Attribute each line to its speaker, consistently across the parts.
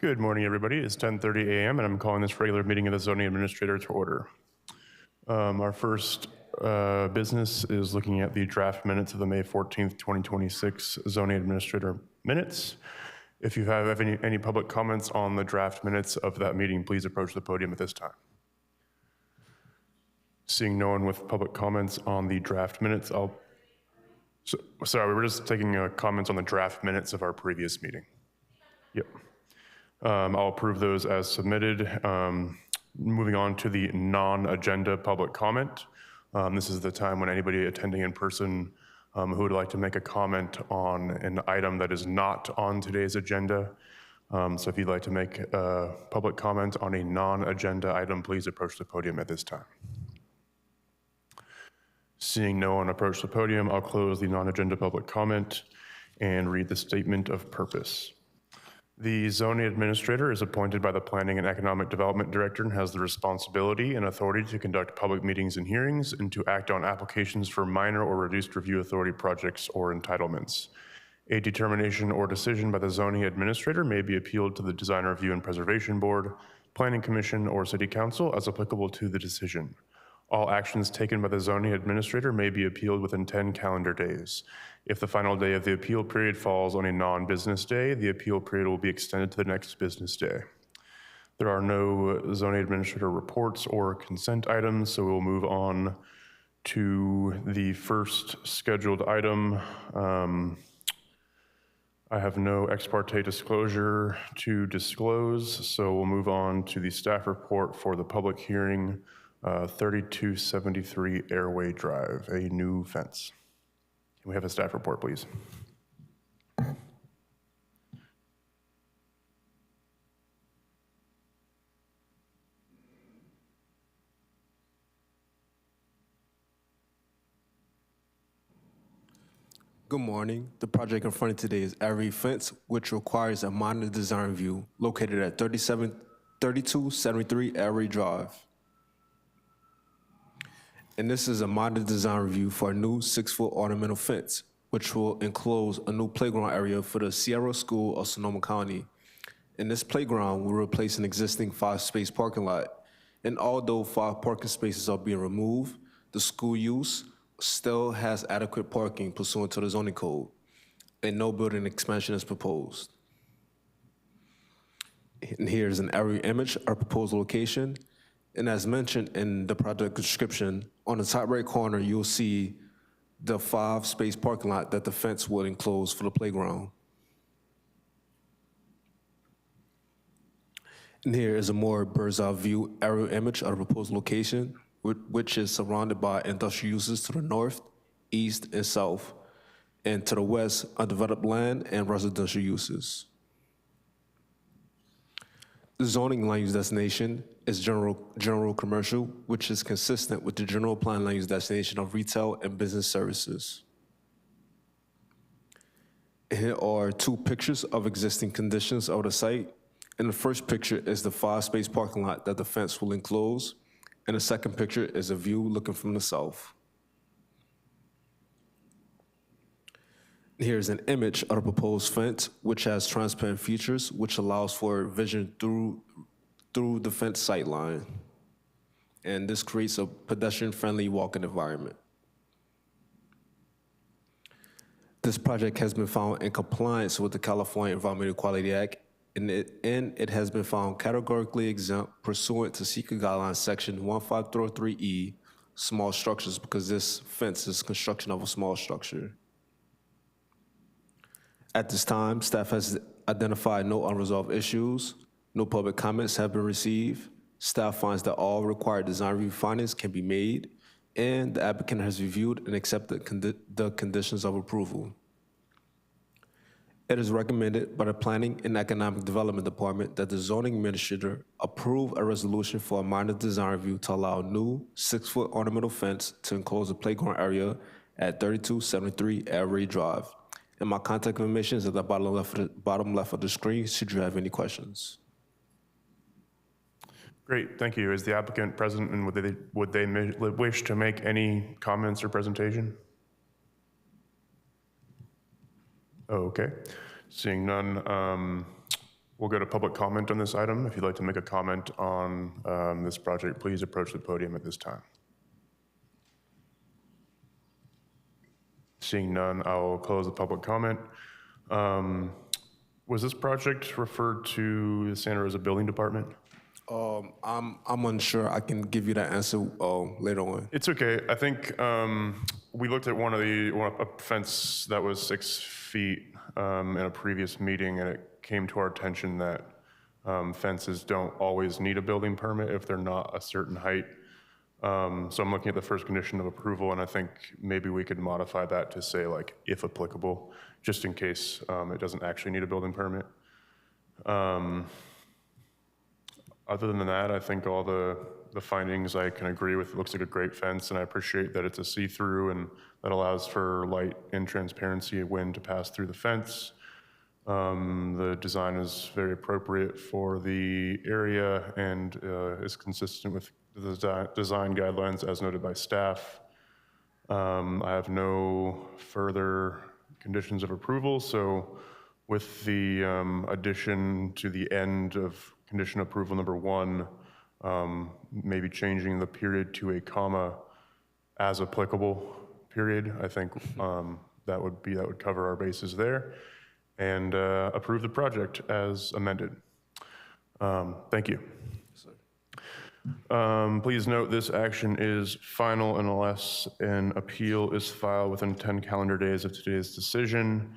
Speaker 1: Good morning, everybody. It's 10:30 a.m. and I'm calling this regular meeting of the zoning administrator to order. Our first business is looking at the draft minutes of the May 14th, 2026 zoning administrator minutes. If you have any public comments on the draft minutes of that meeting, please approach the podium at this time. Seeing no one with public comments on the draft minutes, sorry, we were just taking comments on the draft minutes of our previous meeting. Yep. I'll approve those as submitted. Moving on to the non-agenda public comment. This is the time when anybody attending in person who would like to make a comment on an item that is not on today's agenda. So if you'd like to make a public comment on a non-agenda item, please approach the podium at this time. Seeing no one approach the podium, I'll close the non-agenda public comment and read the statement of purpose. The zoning administrator is appointed by the Planning and Economic Development Director and has the responsibility and authority to conduct public meetings and hearings and to act on applications for minor or reduced review authority projects or entitlements. A determination or decision by the zoning administrator may be appealed to the Design Review and Preservation Board, Planning Commission, or City Council as applicable to the decision. All actions taken by the zoning administrator may be appealed within 10 calendar days. If the final day of the appeal period falls on a non-business day, the appeal period will be extended to the next business day. There are no zoning administrator reports or consent items, so we'll move on to the first scheduled item. I have no ex parte disclosure to disclose, so we'll move on to the staff report for the public hearing, 3273 Airway Drive, a new fence. Can we have a staff report, please?
Speaker 2: Good morning. The project in front of today is Airway Fence, which requires a minor design review located at 3273 Airway Drive. And this is a minor design review for a new 6-foot ornamental fence, which will enclose a new playground area for the Sierra School of Sonoma County. And this playground will replace an existing 5-space parking lot. And although 5 parking spaces are being removed, the school use still has adequate parking pursuant to the zoning code, and no building expansion is proposed. And here's an aerial image of proposed location. And as mentioned in the project description, on the top right corner, you'll see the 5-space parking lot that the fence will enclose for the playground. And here is a more bird's eye view aerial image of the proposed location, which is surrounded by industrial uses to the north, east, and south, and to the west, undeveloped land and residential uses. The zoning land use destination is general commercial, which is consistent with the general plan land use destination of retail and business services. Here are 2 pictures of existing conditions of the site. And the first picture is the 5-space parking lot that the fence will enclose. And the second picture is a view looking from the south. Here's an image of the proposed fence, which has transparent features, which allows for vision through the fence sight line. And this creates a pedestrian-friendly walking environment. This project has been found in compliance with the California Environmental Quality Act, and it has been found categorically exempt pursuant to SEQA Guidelines Section 1503E, small structures, because this fence is construction of a small structure. At this time, staff has identified no unresolved issues. No public comments have been received. Staff finds that all required design review findings can be made, and the applicant has reviewed and accepted the conditions of approval. It is recommended by the Planning and Economic Development Department that the zoning administrator approve a resolution for a minor design review to allow a new 6-foot ornamental fence to enclose a playground area at 3273 Airway Drive. And my contact information is at the bottom left of the screen, should you have any questions.
Speaker 1: Great, thank you. Is the applicant present, and would they wish to make any comments or presentation? Oh, okay. Seeing none, We'll go to public comment on this item. If you'd like to make a comment on this project, please approach the podium at this time. Seeing none, I'll close the public comment. Was this project referred to the Santa Rosa Building Department?
Speaker 2: I'm unsure. I can give you that answer later on.
Speaker 1: It's okay. I think we looked at a fence that was 6 feet in a previous meeting, and it came to our attention that fences don't always need a building permit if they're not a certain height. So I'm looking at the first condition of approval, and I think maybe we could modify that to say, like, if applicable, just in case it doesn't actually need a building permit. Other than that, I think all the findings I can agree with. It looks like a great fence, and I appreciate that it's a see-through and that allows for light and transparency of wind to pass through the fence. The design is very appropriate for the area and is consistent with the design guidelines as noted by staff. I have no further conditions of approval, so with the addition to the end of condition approval number 1, maybe changing the period to a comma as applicable period, I think that would cover our bases there, and approve the project as amended. Thank you. Please note this action is final unless an appeal is filed within 10 calendar days of today's decision.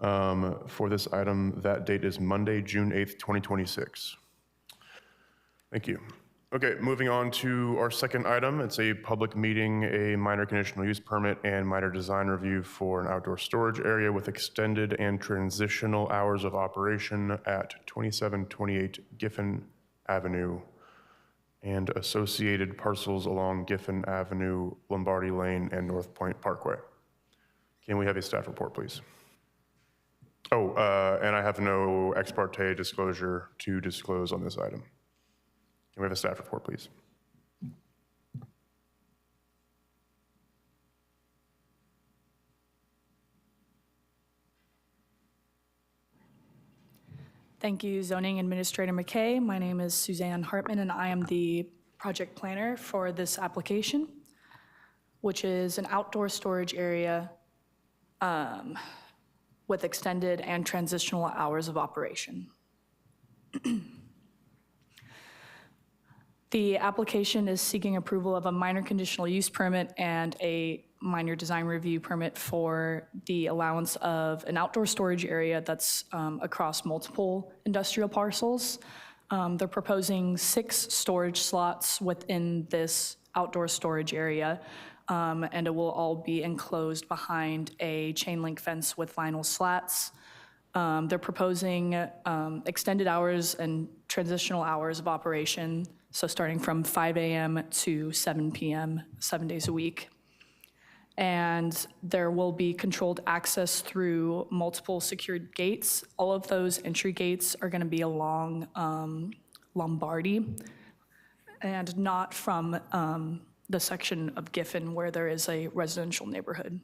Speaker 1: For this item, that date is Monday, June 8th, 2026. Thank you. Okay, moving on to our second item. It's a public meeting, a minor conditional use permit and minor design review for an outdoor storage area with extended and transitional hours of operation at 2728 Giffen Avenue and associated parcels along Giffen Avenue, Lombardi Lane, and North Point Parkway. Can we have a staff report, please? Oh, and I have no ex parte disclosure to disclose on this item. Can we have a staff report, please?
Speaker 3: Thank you, Zoning Administrator McKay. My name is Suzanne Hartman, and I am the project planner for this application, which is an outdoor storage area with extended and transitional hours of operation. The application is seeking approval of a minor conditional use permit and a minor design review permit for the allowance of an outdoor storage area that's across multiple industrial parcels. They're proposing 6 storage slots within this outdoor storage area, and it will all be enclosed behind a chain link fence with vinyl slats. They're proposing extended hours and transitional hours of operation, so starting from 5 a.m. to 7 p.m., 7 days a week. And there will be controlled access through multiple secured gates. All of those entry gates are gonna be along Lombardi and not from the section of Giffen where there is a residential neighborhood.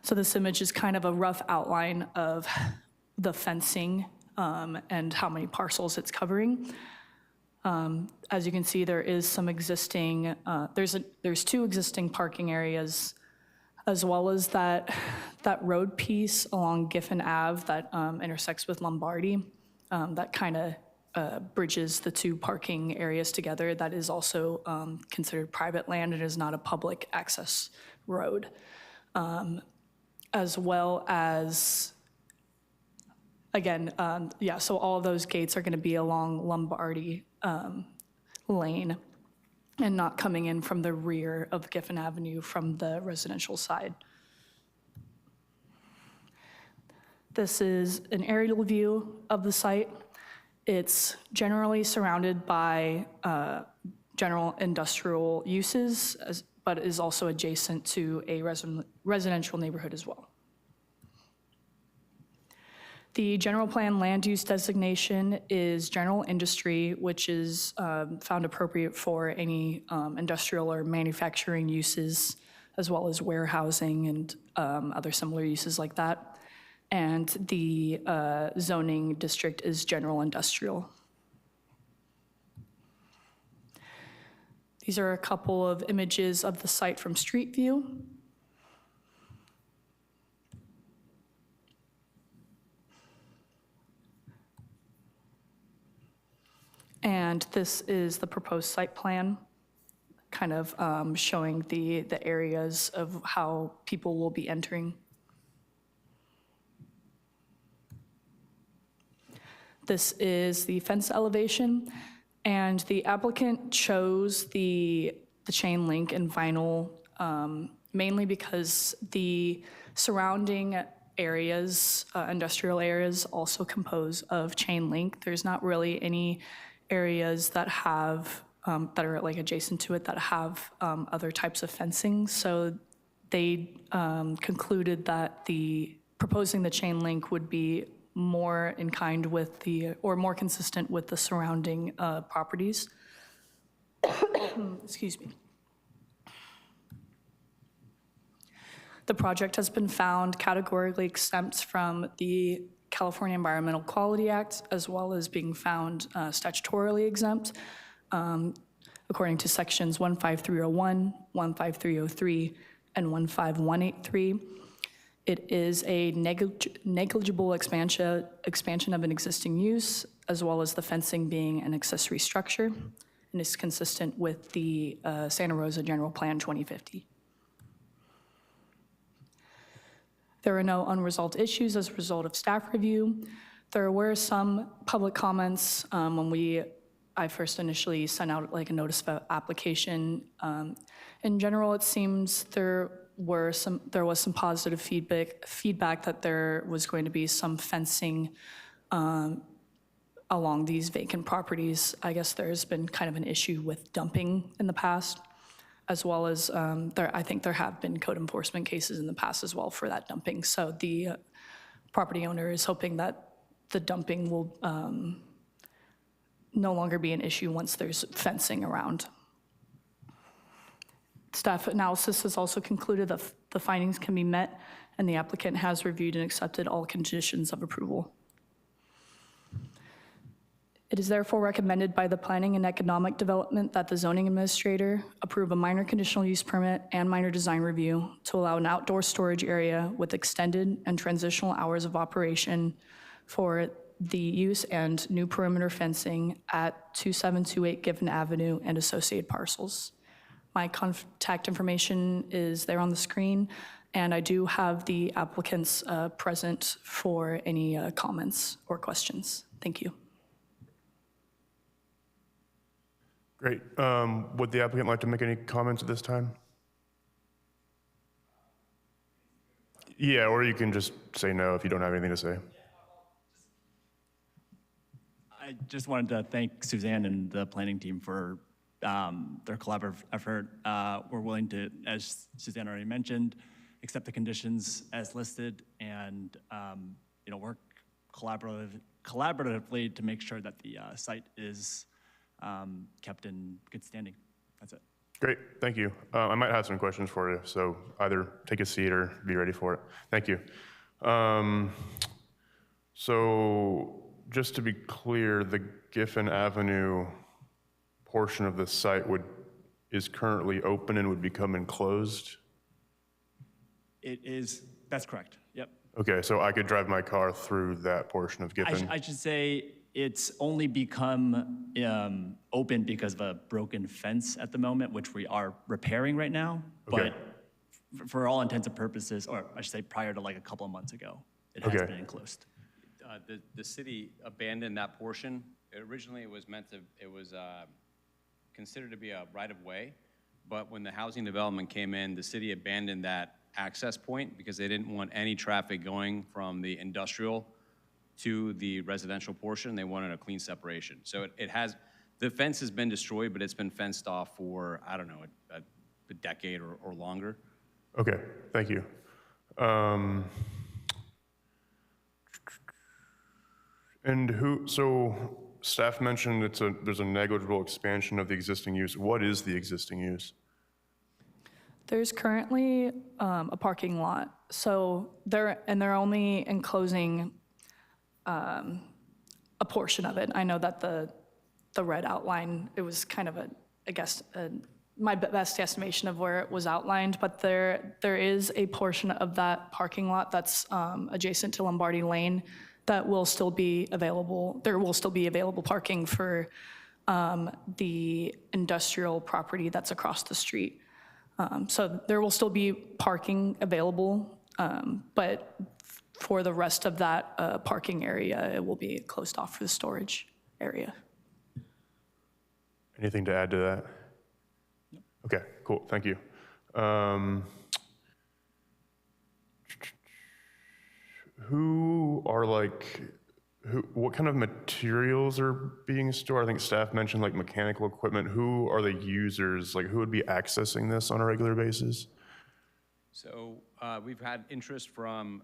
Speaker 3: So this image is kind of a rough outline of the fencing and how many parcels it's covering. As you can see, there is some existing, there's 2 existing parking areas, as well as that road piece along Giffen Ave that intersects with Lombardi, that kind of bridges the 2 parking areas together. That is also considered private land. It is not a public access road. As well as, again, yeah, so all of those gates are gonna be along Lombardi Lane and not coming in from the rear of Giffen Avenue from the residential side. This is an aerial view of the site. It's generally surrounded by general industrial uses, but is also adjacent to a residential neighborhood as well. The general plan land use designation is general industry, which is found appropriate for any industrial or manufacturing uses, as well as warehousing and other similar uses like that. and the zoning district is general industrial. These are a couple of images of the site from street view. And this is the proposed site plan, kind of showing the areas of how people will be entering. This is the fence elevation, and the applicant chose the chain link and vinyl mainly because the surrounding areas, industrial areas, also compose of chain link. There's not really any areas that have that are like adjacent to it that have other types of fencing. So they concluded that proposing the chain link would be more in kind with or more consistent with the surrounding properties. Excuse me. The project has been found categorically exempt from the California Environmental Quality Act, as well as being found statutorily exempt, according to sections 15301, 15303, and 15183. It is a negligible expansion of an existing use, as well as the fencing being an accessory structure, and is consistent with the Santa Rosa General Plan 2050. There are no unresolved issues as a result of staff review. There were some public comments when I first initially sent out like a notice of application. In general, it seems there was some positive feedback that there was going to be some fencing along these vacant properties. I guess there's been kind of an issue with dumping in the past, as well as I think there have been code enforcement cases in the past as well for that dumping. So the property owner is hoping that the dumping will no longer be an issue once there's fencing around. Staff analysis has also concluded that the findings can be met, and the applicant has reviewed and accepted all conditions of approval. It is therefore recommended by the Planning and Economic Development that the zoning administrator approve a minor conditional use permit and minor design review to allow an outdoor storage area with extended and transitional hours of operation for the use and new perimeter fencing at 2728 Giffen Avenue and associated parcels. My contact information is there on the screen, and I do have the applicants present for any comments or questions. Thank you.
Speaker 1: Great. Would the applicant like to make any comments at this time? Yeah, or you can just say no if you don't have anything to say.
Speaker 4: I just wanted to thank Suzanne and the planning team for their collaborative effort. We're willing to, as Suzanne already mentioned, accept the conditions as listed and work collaboratively to make sure that the site is kept in good standing. That's it.
Speaker 1: Great, thank you. I might have some questions for you, so either take a seat or be ready for it. Thank you. So just to be clear, the Giffen Avenue portion of the site is currently open and would become enclosed?
Speaker 4: It is, that's correct, yep.
Speaker 1: Okay, so I could drive my car through that portion of Giffen?
Speaker 4: I should say it's only become open because of a broken fence at the moment, which we are repairing right now.
Speaker 1: Okay.
Speaker 4: But for all intents and purposes, or I should say prior to like a couple of months ago, it has been enclosed.
Speaker 5: The city abandoned that portion. Originally, it was considered to be a right-of-way, but when the housing development came in, the city abandoned that access point because they didn't want any traffic going from the industrial to the residential portion. They wanted a clean separation. So the fence has been destroyed, but it's been fenced off for, I don't know, a decade or longer.
Speaker 1: Okay, thank you. So staff mentioned there's a negligible expansion of the existing use. What is the existing use?
Speaker 3: There's currently a parking lot So they're only enclosing a portion of it. I know that the red outline, it was kind of my best estimation of where it was outlined, but there is a portion of that parking lot that's adjacent to Lombardi Lane that will still be available. There will still be available parking for the industrial property that's across the street. So there will still be parking available, but for the rest of that parking area, it will be closed off for the storage area.
Speaker 1: Anything to add to that? Okay, cool, thank you. What kind of materials are being stored? I think staff mentioned like mechanical equipment. Who are the users? Like who would be accessing this on a regular basis?
Speaker 5: So we've had interest from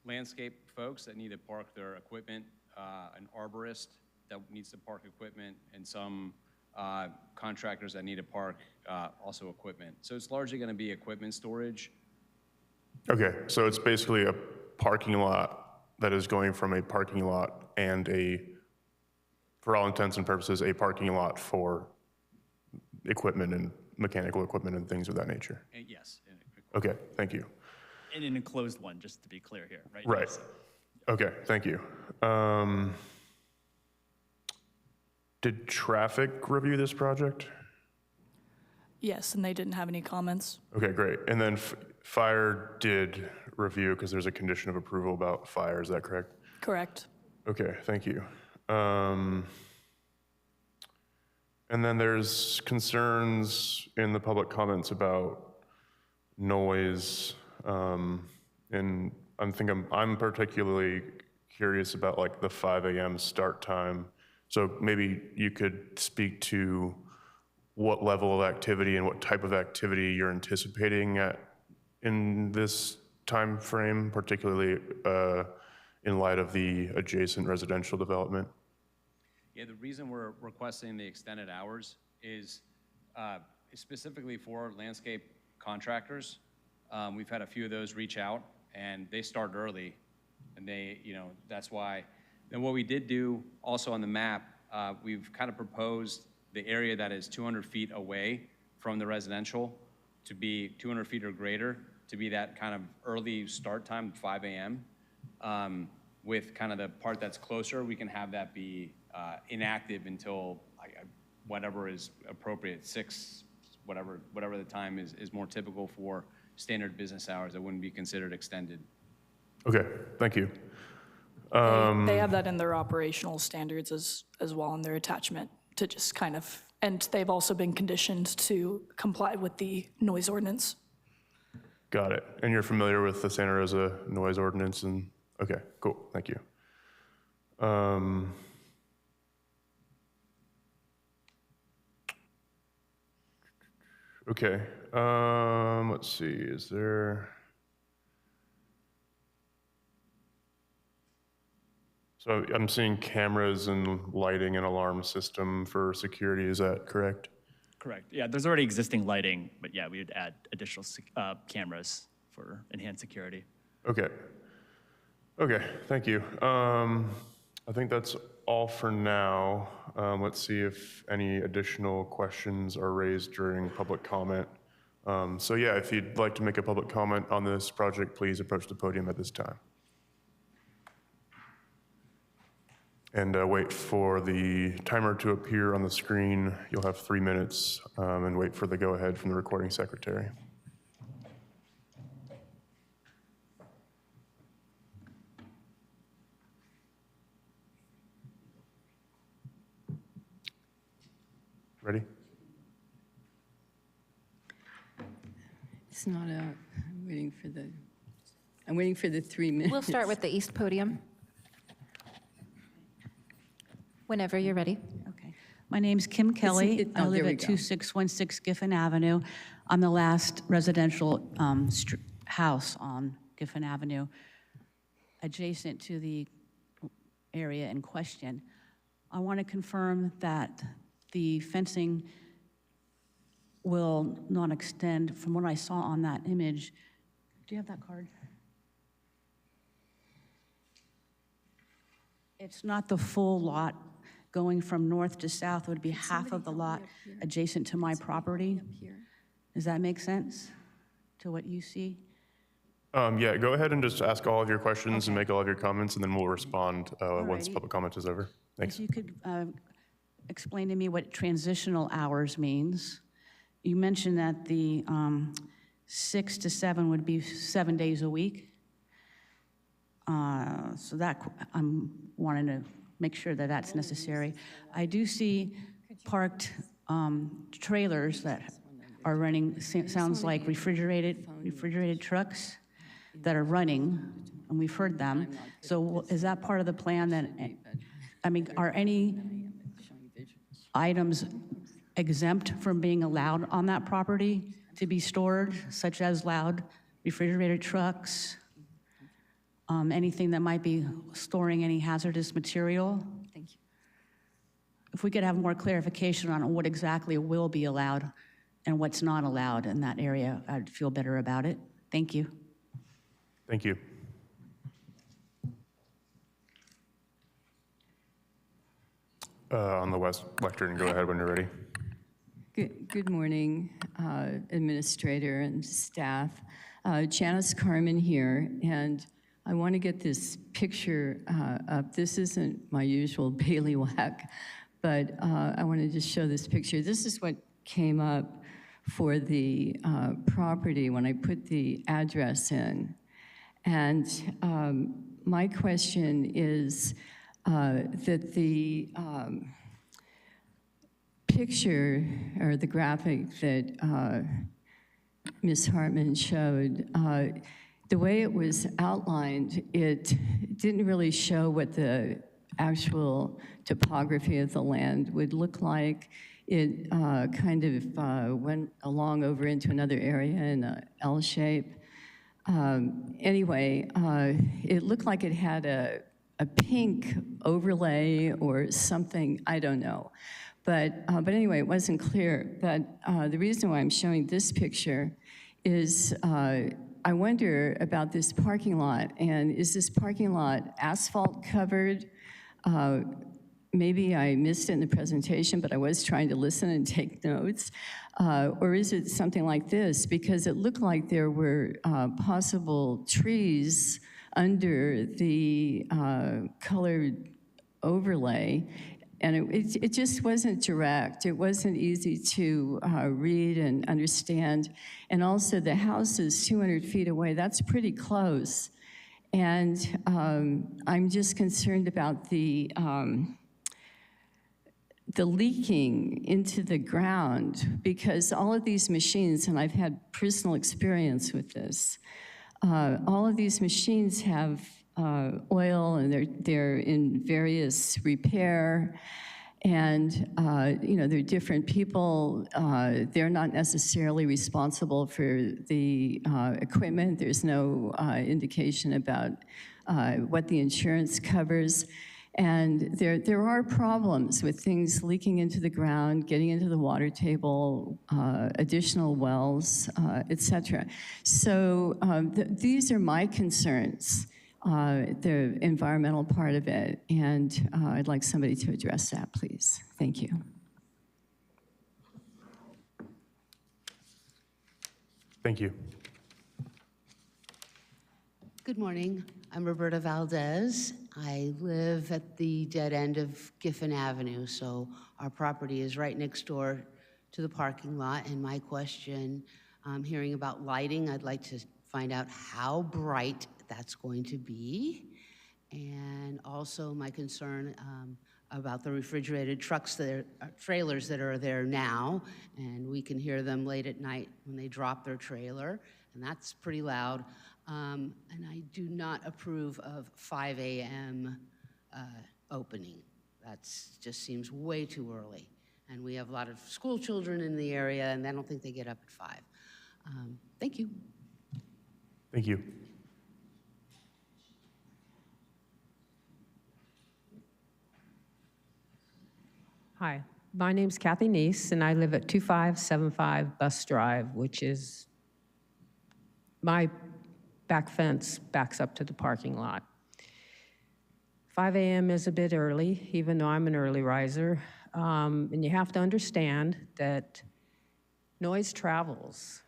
Speaker 5: landscape folks that need to park their equipment, an arborist that needs to park equipment, and some contractors that need to park also equipment. So it's largely going to be equipment storage.
Speaker 1: Okay, so it's basically a parking lot that is going from a parking lot and for all intents and purposes, a parking lot for equipment and mechanical equipment and things of that nature.
Speaker 5: And yes.
Speaker 1: Okay, thank you.
Speaker 4: In an enclosed one, just to be clear here, right?
Speaker 1: Right. Okay, thank you. Did traffic review this project?
Speaker 3: Yes, and they didn't have any comments.
Speaker 1: Okay, great. And then fire did review because there's a condition of approval about fire, is that correct?
Speaker 3: Correct.
Speaker 1: Okay, thank you. And then there's concerns in the public comments about noise. And I'm particularly curious about like the 5 a.m. start time. So maybe you could speak to what level of activity and what type of activity you're anticipating in this time frame, particularly in light of the adjacent residential development.
Speaker 5: Yeah, the reason we're requesting the extended hours is specifically for landscape contractors. We've had a few of those reach out, and they start early, and that's why. And what we did do also on the map, we've kind of proposed the area that is 200 feet away from the residential to be 200 feet or greater, to be that kind of early start time, 5 a.m. With kind of the part that's closer, we can have that be inactive until whatever is appropriate, 6, whatever the time is more typical for standard business hours that wouldn't be considered extended.
Speaker 1: Okay, thank you.
Speaker 3: They have that in their operational standards as well in their attachment to just kind of, and they've also been conditioned to comply with the noise ordinance.
Speaker 1: Got it. And you're familiar with the Santa Rosa noise ordinance and, okay, cool, thank you. Okay, let's see, is there? So I'm seeing cameras and lighting and alarm system for security, is that correct?
Speaker 4: Correct. Yeah, there's already existing lighting, but yeah, we would add additional cameras for enhanced security.
Speaker 1: Okay. Okay, thank you. I think that's all for now. Let's see if any additional questions are raised during public comment. So yeah, if you'd like to make a public comment on this project, please approach the podium at this time. And wait for the timer to appear on the screen. You'll have 3 minutes and wait for the go-ahead from the recording secretary. Ready?
Speaker 6: It's not a, I'm waiting for the 3 minutes.
Speaker 7: We'll start with the east podium. Whenever you're ready.
Speaker 8: Okay. My name's Kim Kelly. I live
Speaker 6: there we
Speaker 8: at
Speaker 6: go.
Speaker 8: 2616 Giffen Avenue. I'm the last residential house on Giffen Avenue, adjacent to the area in question. I want to confirm that the fencing will not extend from what I saw on that image. Do you have that card? It's not the full lot. Going from north to south would be half of the lot adjacent to my property. Does that make sense to what you see?
Speaker 1: Yeah, go ahead and just ask all of your questions and
Speaker 8: Okay.
Speaker 1: make all of your comments, and then we'll respond once
Speaker 8: Alrighty.
Speaker 1: public comment is over. Thanks.
Speaker 8: If you could explain to me what transitional hours means. You mentioned that the 6 to 7 would be 7 days a week. So that, I'm wanting to make sure that that's necessary. I do see parked trailers that are running, sounds like refrigerated trucks that are running, and we've heard them. So is that part of the plan that, I mean, are any items exempt from being allowed on that property to be stored, such as loud refrigerated trucks? Anything that might be storing any hazardous material?
Speaker 6: Thank you.
Speaker 8: If we could have more clarification on what exactly will be allowed and what's not allowed in that area, I'd feel better about it. Thank you.
Speaker 1: Thank you. On the west lectern, go ahead when you're ready.
Speaker 6: Good morning, Administrator and staff. Janice Carmen here, and I want to get this picture up. This isn't my usual bailiwick, but I want to just show this picture. This is what came up for the property when I put the address in. And my question is that the picture or the graphic that Ms. Hartman showed, the way it was outlined, it didn't really show what the actual topography of the land would look like. It kind of went along over into another area in a L shape. Anyway, it looked like it had a pink overlay or something, I don't know. But anyway, it wasn't clear. But the reason why I'm showing this picture is I wonder about this parking lot. And is this parking lot asphalt covered? Maybe I missed it in the presentation, but I was trying to listen and take notes. Or is it something like this? Because it looked like there were possible trees under the colored overlay, and it just wasn't direct. It wasn't easy to read and understand. And also the house is 200 feet away. That's pretty close. And I'm just concerned about the leaking into the ground, because all of these machines, and I've had personal experience with this, all of these machines have oil, and they're in various repair, and you know, they're different people. They're not necessarily responsible for the equipment. There's no indication about what the insurance covers. And there are problems with things leaking into the ground, getting into the water table, additional wells, et cetera. So these are my concerns, the environmental part of it, and I'd like somebody to address that, please. Thank you.
Speaker 1: Thank you.
Speaker 9: Good morning. I'm Roberta Valdez. I live at the dead end of Giffen Avenue, so our property is right next door to the parking lot. And my question, hearing about lighting, I'd like to find out how bright that's going to be. And also my concern about the refrigerated trucks, trailers that are there now, and we can hear them late at night when they drop their trailer, and that's pretty loud. And I do not approve of 5 a.m. Opening. That just seems way too early. And we have a lot of school children in the area, and I don't think they get up at 5. Thank you.
Speaker 1: Thank you.
Speaker 10: Hi, my name's Kathy Neese, and I live at 2575 Bus Drive, which is my back fence backs up to the parking lot. 5 a.m. is a bit early, even though I'm an early riser. And you have to understand that noise travels.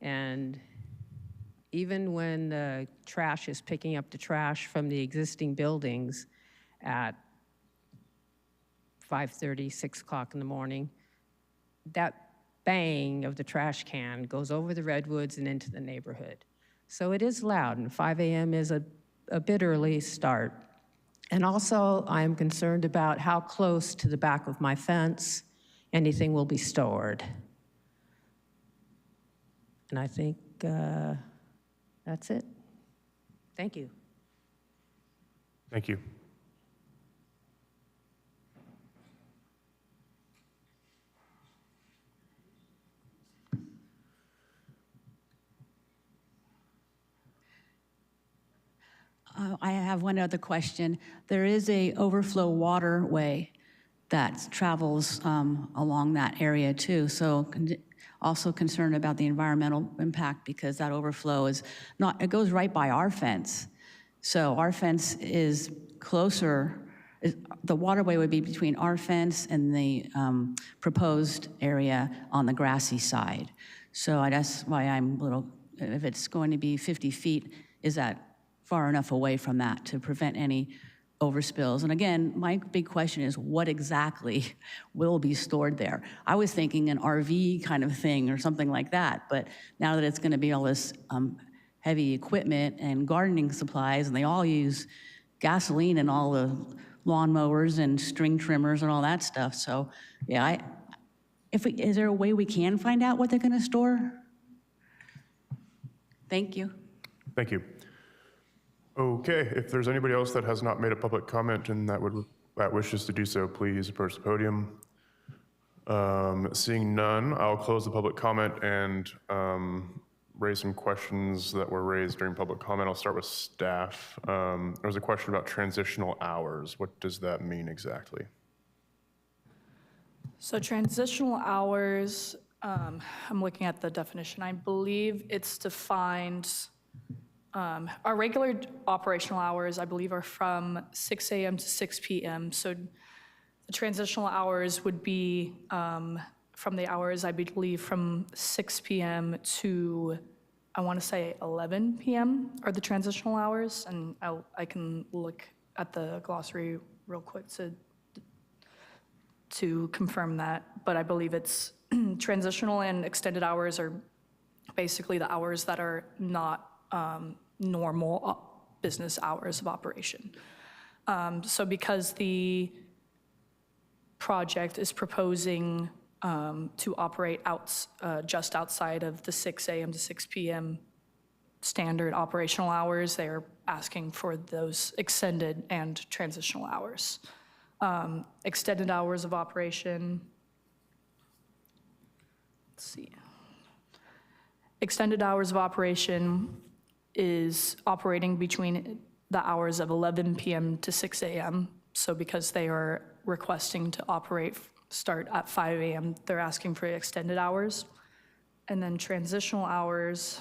Speaker 10: And even when the trash is picking up the trash from the existing buildings at 5:30, 6 o'clock in the morning, that bang of the trash can goes over the redwoods and into the neighborhood. So it is loud, and 5 a.m. is a bit early start. And also, I'm concerned about how close to the back of my fence anything will be stored. And I think that's it. Thank you.
Speaker 1: Thank you.
Speaker 8: I have one other question. There is a overflow waterway that travels along that area too. So also concerned about the environmental impact because that overflow is not, it goes right by our fence. So our fence is closer, the waterway would be between our fence and the proposed area on the grassy side. So that's why I'm a little, if it's going to be 50 feet, is that far enough away from that to prevent any overspills? And again, my big question is what exactly will be stored there? I was thinking an RV kind of thing or something like that, but now that it's gonna be all this heavy equipment and gardening supplies, and they all use gasoline and all the lawnmowers and string trimmers and all that stuff. So yeah, is there a way we can find out what they're gonna store? Thank you.
Speaker 1: Thank you. Okay, if there's anybody else that has not made a public comment and that wishes to do so, please approach the podium. Seeing none, I'll close the public comment and raise some questions that were raised during public comment. I'll start with staff. There was a question about transitional hours. What does that mean exactly?
Speaker 3: So transitional hours, I'm looking at the definition. I believe it's defined, our regular operational hours, I believe, are from 6 a.m. to 6 p.m. So the transitional hours would be from the hours, I believe, from 6 p.m. to, I want to say 11 p.m. are the transitional hours. And I can look at the glossary real quick to confirm that. But I believe it's transitional and extended hours are basically the hours that are not normal business hours of operation. So because the project is proposing to operate just outside of the 6 a.m. to 6 p.m. standard operational hours, they are asking for those extended and transitional hours. Extended hours of operation, let's see. Extended hours of operation is operating between the hours of 11 p.m. to 6 a.m. So because they are requesting to start at 5 a.m., they're asking for extended hours. And then transitional hours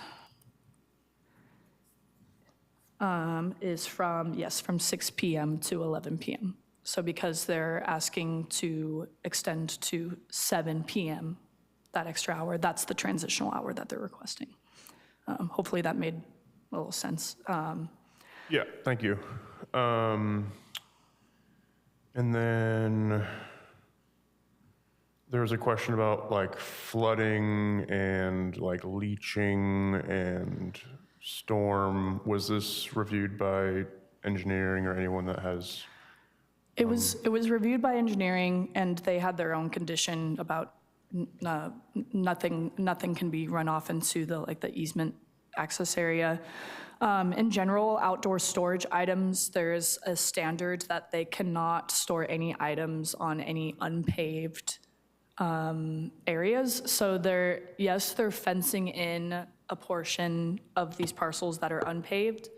Speaker 3: is from 6 p.m. to 11 p.m. So because they're asking to extend to 7 p.m., that extra hour, that's the transitional hour that they're requesting. Hopefully that made a little sense.
Speaker 1: Yeah, thank you. And then there was a question about like flooding and like leaching and storm. Was this reviewed by engineering or anyone that has?
Speaker 3: It was reviewed by engineering, and they had their own condition about nothing can be run off into the easement access area. In general, outdoor storage items, there's a standard that they cannot store any items on any unpaved areas. So they're fencing in a portion of these parcels that are unpaved,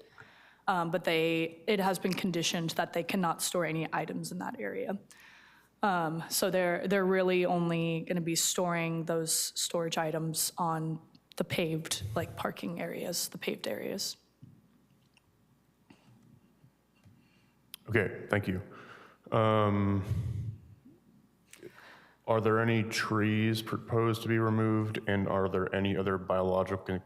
Speaker 3: but it has been conditioned that they cannot store any items in that area. So they're really only going to be storing those storage items on the paved, like parking areas, the paved areas.
Speaker 1: Okay, thank you. Are there any trees proposed to be removed, and are there any other biological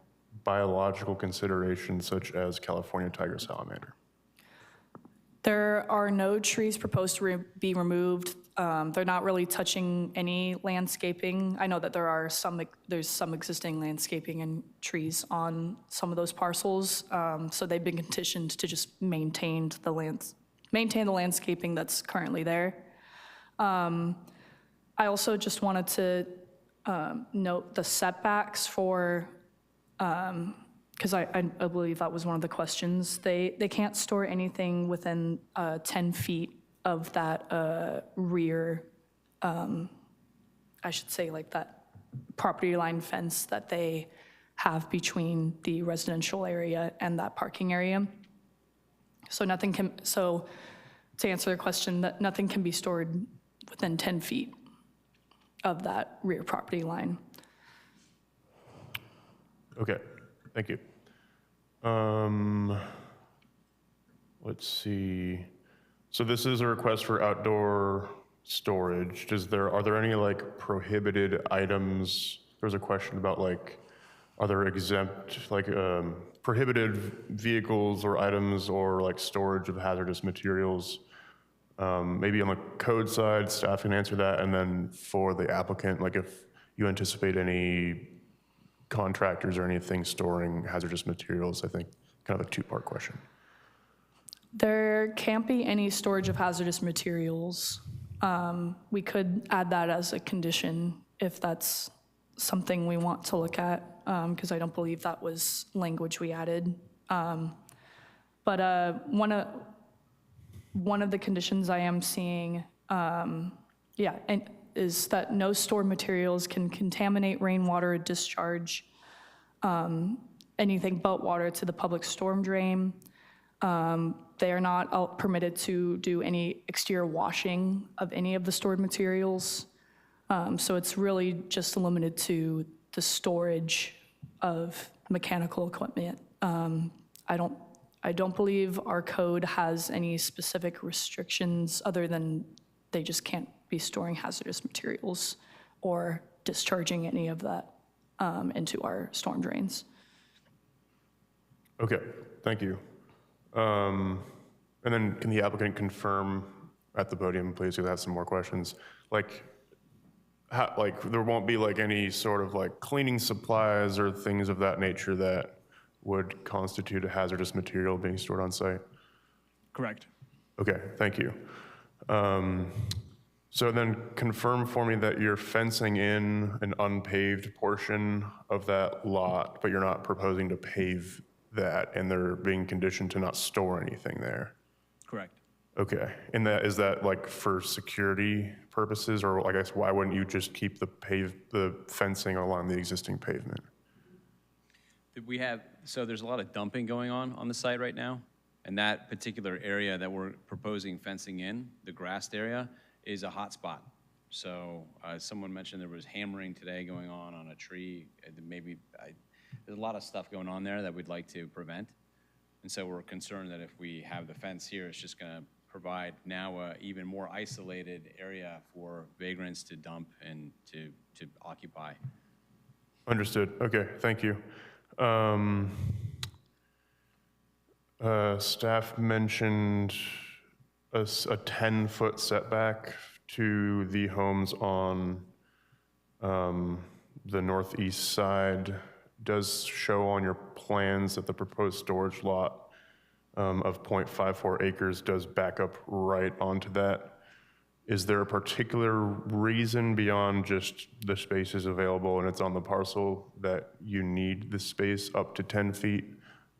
Speaker 1: considerations such as California tiger salamander?
Speaker 3: There are no trees proposed to be removed. They're not really touching any landscaping. I know that there's some existing landscaping and trees on some of those parcels, so they've been conditioned to just maintain the landscaping that's currently there. I also just wanted to note the setbacks for, because I believe that was one of the questions. They can't store anything within 10 feet of that rear, I should say like that property line fence that they have between the residential area and that parking area. So to answer the question, that nothing can be stored within 10 feet of that rear property line.
Speaker 1: Okay, thank you. Let's see. So this is a request for outdoor storage. Are there any like prohibited items? There was a question about like, are there exempt, like prohibited vehicles or items or like storage of hazardous materials? Maybe on the code side, staff can answer that. And then for the applicant, like if you anticipate any contractors or anything storing hazardous materials, I think kind of a two-part question.
Speaker 3: There can't be any storage of hazardous materials. We could add that as a condition if that's something we want to look at, because I don't believe that was language we added. But one of the conditions I am seeing, is that no stored materials can contaminate rainwater discharge, anything but water to the public storm drain. They are not permitted to do any exterior washing of any of the stored materials. So it's really just limited to the storage of mechanical equipment. I don't believe our code has any specific restrictions other than they just can't be storing hazardous materials or discharging any of that into our storm drains.
Speaker 1: Okay, thank you. And then can the applicant confirm at the podium, please, because I have some more questions. Like there won't be like any sort of like cleaning supplies or things of that nature that would constitute a hazardous material being stored on site?
Speaker 4: Correct.
Speaker 1: Okay, thank you. So then confirm for me that you're fencing in an unpaved portion of that lot, but you're not proposing to pave that, and they're being conditioned to not store anything there.
Speaker 4: Correct.
Speaker 1: Okay, and is that like for security purposes, or I guess why wouldn't you just keep the fencing along the existing pavement?
Speaker 5: So there's a lot of dumping going on the site right now, and that particular area that we're proposing fencing in, the grassed area, is a hot spot. So someone mentioned there was hammering today going on a tree. There's a lot of stuff going on there that we'd like to prevent. And so we're concerned that if we have the fence here, it's just gonna provide now a even more isolated area for vagrants to dump and to occupy.
Speaker 1: Understood, okay, thank you. Staff mentioned a 10-foot setback to the homes on the northeast side. Does show on your plans that the proposed storage lot of 0.54 acres does back up right onto that. Is there a particular reason beyond just the space is available and it's on the parcel that you need the space up to 10 feet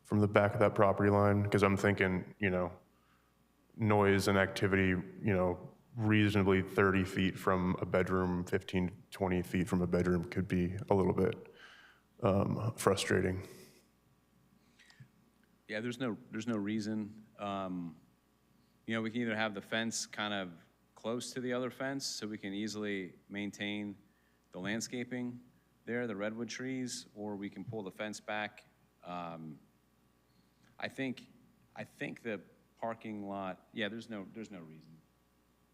Speaker 1: from the back of that property line? Because I'm thinking, noise and activity, reasonably 30 feet from a bedroom, 15, 20 feet from a bedroom could be a little bit frustrating.
Speaker 5: Yeah, there's no reason. We can either have the fence kind of close to the other fence so we can easily maintain the landscaping there, the redwood trees, or we can pull the fence back. I think the parking lot, yeah, there's no reason.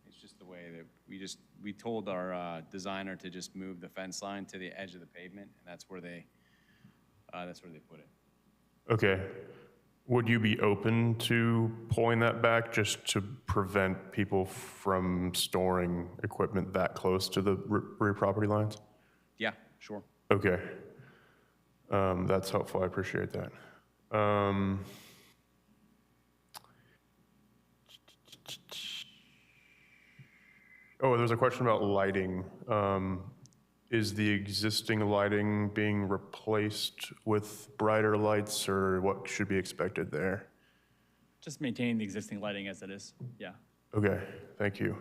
Speaker 5: It's just the way that we told our designer to just move the fence line to the edge of the pavement, and that's where they put it.
Speaker 1: Okay. Would you be open to pulling that back just to prevent people from storing equipment that close to the rear property lines?
Speaker 5: Yeah, sure.
Speaker 1: Okay. That's helpful. I appreciate that. Oh, there's a question about lighting. Is the existing lighting being replaced with brighter lights, or what should be expected there?
Speaker 4: Just maintain the existing lighting as it is, yeah.
Speaker 1: Okay, thank you.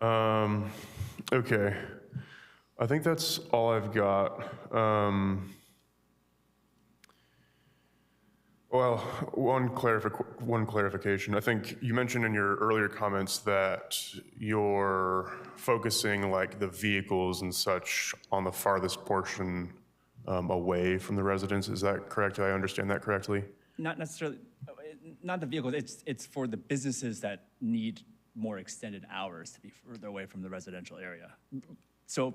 Speaker 1: Okay, I think that's all I've got. Well, one clarification. I think you mentioned in your earlier comments that you're focusing like the vehicles and such on the farthest portion away from the residence. Is that correct? Did I understand that correctly?
Speaker 4: Not necessarily, not the vehicles, it's for the businesses that need more extended hours to be further away from the residential area. So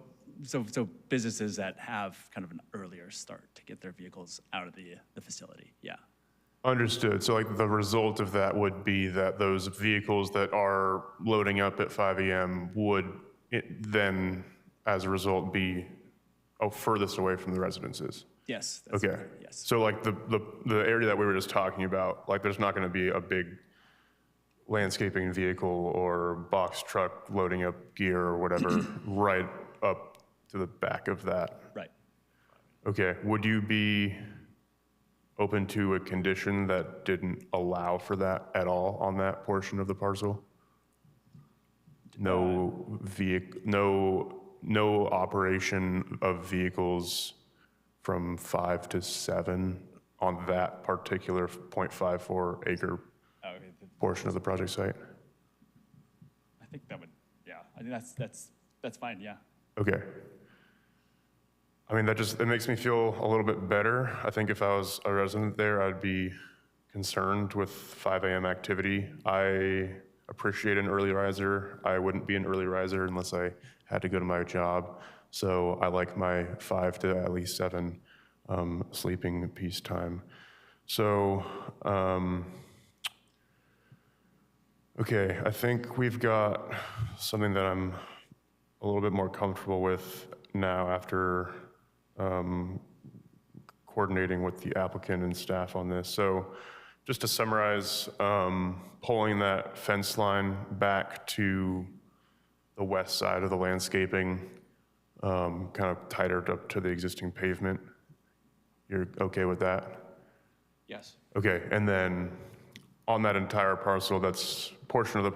Speaker 4: businesses that have kind of an earlier start to get their vehicles out of the facility, yeah.
Speaker 1: Understood. So like the result of that would be that those vehicles that are loading up at 5 a.m. would then, as a result, be furthest away from the residences.
Speaker 4: Yes. That's
Speaker 1: Okay.
Speaker 4: correct, yes.
Speaker 1: So like the area that we were just talking about, like there's not going to be a big landscaping vehicle or box truck loading up gear or whatever right up to the back of that.
Speaker 4: Right.
Speaker 1: Okay. Would you be open to a condition that didn't allow for that at all on that portion of the parcel? No no operation of vehicles from 5 to 7 on that particular 0.54 acre
Speaker 4: Okay,
Speaker 1: portion of the project site?
Speaker 4: I think that would, yeah, I think that's fine, yeah.
Speaker 1: Okay. I mean, it makes me feel a little bit better. I think if I was a resident there, I'd be concerned with 5 a.m. activity. I appreciate an early riser. I wouldn't be an early riser unless I had to go to my job. So I like my 5 to at least 7 sleeping piece time. So, okay, I think we've got something that I'm a little bit more comfortable with now after coordinating with the applicant and staff on this. So just to summarize, pulling that fence line back to the west side of the landscaping, kind of tighter up to the existing pavement. You're okay with that?
Speaker 5: Yes.
Speaker 1: Okay, and then on that entire parcel, that's portion of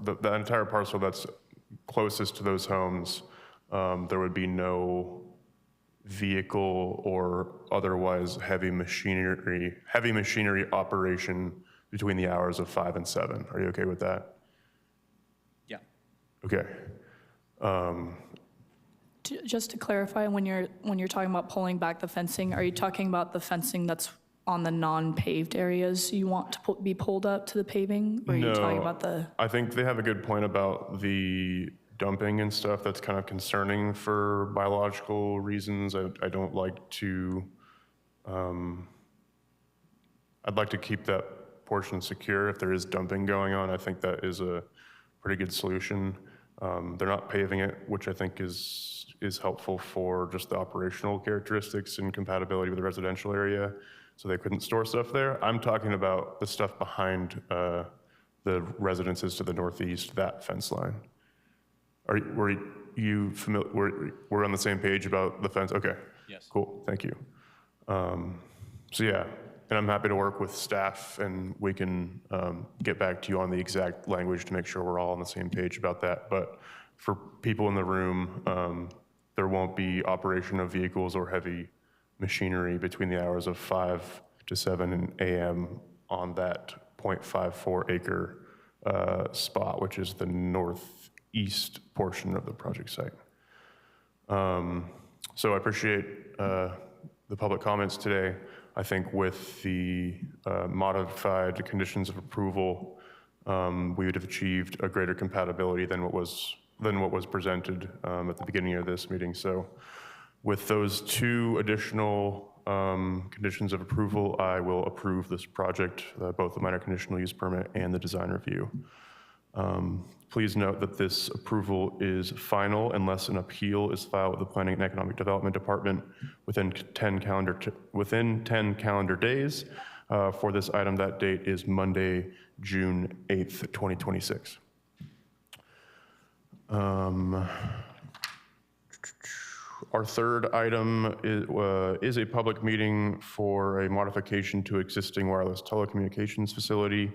Speaker 1: the entire parcel that's closest to those homes, there would be no vehicle or otherwise heavy machinery operation between the hours of 5 and 7. Are you okay with that?
Speaker 5: Yeah.
Speaker 1: Okay.
Speaker 3: Just to clarify, when you're talking about pulling back the fencing, are you talking about the fencing that's on the non-paved areas you want to be pulled up to the paving? Or are you talking about the?
Speaker 1: I think they have a good point about the dumping and stuff. That's kind of concerning for biological reasons. I don't like to, I'd like to keep that portion secure. If there is dumping going on, I think that is a pretty good solution. They're not paving it, which I think is helpful for just the operational characteristics and compatibility with the residential area, so they couldn't store stuff there. I'm talking about the stuff behind the residences to the northeast, that fence line. Were you familiar, we're on the same page about the fence? Okay.
Speaker 5: Yes.
Speaker 1: Cool, thank you. So yeah, and I'm happy to work with staff and we can get back to you on the exact language to make sure we're all on the same page about that. But for people in the room, there won't be operation of vehicles or heavy machinery between the hours of 5 to 7 a.m. on that 0.54 acre spot, which is the northeast portion of the project site. So I appreciate the public comments today. I think with the modified conditions of approval, we would have achieved a greater compatibility than what was presented at the beginning of this meeting. So with those two additional conditions of approval, I will approve this project, both the minor conditional use permit and the design review. Please note that this approval is final unless an appeal is filed with the Planning and Economic Development Department within 10 calendar days. For this item, that date is Monday, June 8th, 2026. Our third item is a public meeting for a modification to existing wireless telecommunications facility.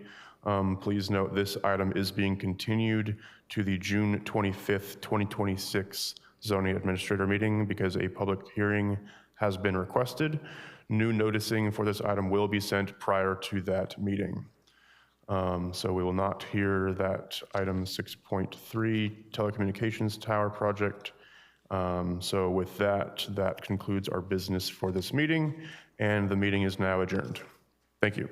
Speaker 1: Please note this item is being continued to the June 25th, 2026 zoning administrator meeting because a public hearing has been requested. New noticing for this item will be sent prior to that meeting. So we will not hear that item 6.3 telecommunications tower project. So with that, that concludes our business for this meeting, and the meeting is now adjourned. Thank you.